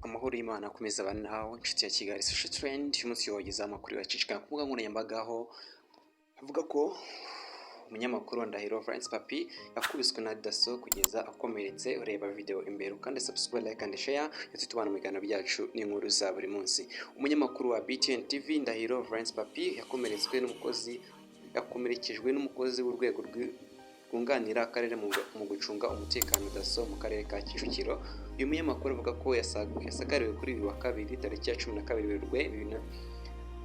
Amahoro y'Imana akomeza abane nawe inshuti ya Kigali Social Trend. Uyu munsi wogeza amakuru yacicikana ku mbuga nkoranyambaga, aho avuga ko umunyamakuru Ndahiro Valens Papi yakubiswe na dasso kugeza akomeretse. Ureba video imbere kandi subscribe, like and share ndetse tubana mu biganiro byacu n'inkuru za buri munsi. Umunyamakuru wa BTN TV Ndahiro Valens Papi yakomerekejwe n'umukozi w'urwego rwunganira akarere mu gucunga umutekano dasso mu karere ka Kicukiro. Uyu munyamakuru avuga ko yasagariwe kuri uyu wa kabiri tariki ya 12 Werurwe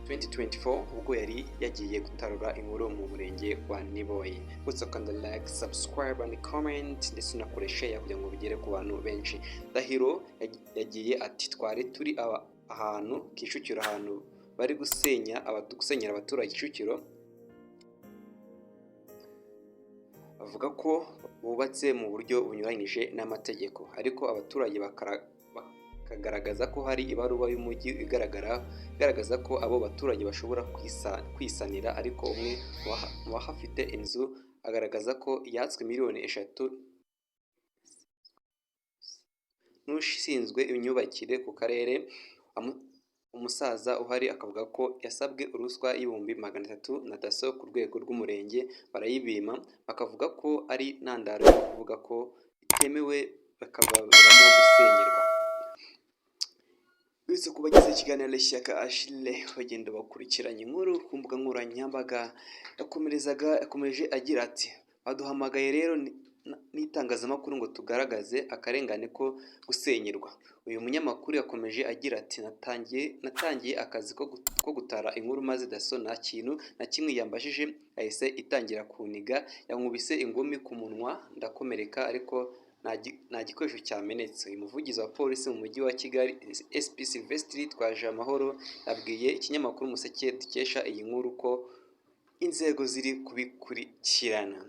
2024 ubwo yari yagiye gutarura inkuru mu murenge wa Niboye. Gusa kandi like, subscribe and comment ndetse unakoresha kugira ngo bigere ku bantu benshi. Ndahiro yagiye ati twari turi ahantu Kicukiro, ahantu bari gusenyera abaturage Kicukiro. Avuga ko bubatse mu buryo bunyuranyije n'amategeko, ariko abaturage bakagaragaza ko hari ibaruwa y'umujyi igaragaza ko abo baturage bashobora kwisanira, ariko umwe mu bahafite inzu agaragaza ko yatswe miliyoni 3 n'ushinzwe imyubakire ku karere. Umusaza uhari akavuga ko yasabwe uruswa y'ibihumbi 300 na dasso ku rwego rw'umurenge, barayibima, bakavuga ko ari ntandaro yo kuvuga ko itemewe, bakababuramo gusenyerwa. Bityo kubagize ikiganiro Shyaka Achille bagenda bakurikiranye inkuru ku mbuga nkoranyambaga, yakomeje agira ati baduhamagaye rero n'itangazamakuru ngo tugaragaze akarengane ko gusenyerwa. Uyu munyamakuru yakomeje agira ati natangiye akazi ko gutara inkuru, maze dasso nta kintu na kimwe yambajije, ahise itangira kuniga, yankubise ingumi ku munwa ndakomereka, ariko nta gikoresho cyamenetse. Uyu muvugizi wa polisi mu mujyi wa Kigali SP Sylvestre Twajamahoro yabwiye ikinyamakuru Umuseke dukesha iyi nkuru ko inzego ziri kubikurikirana.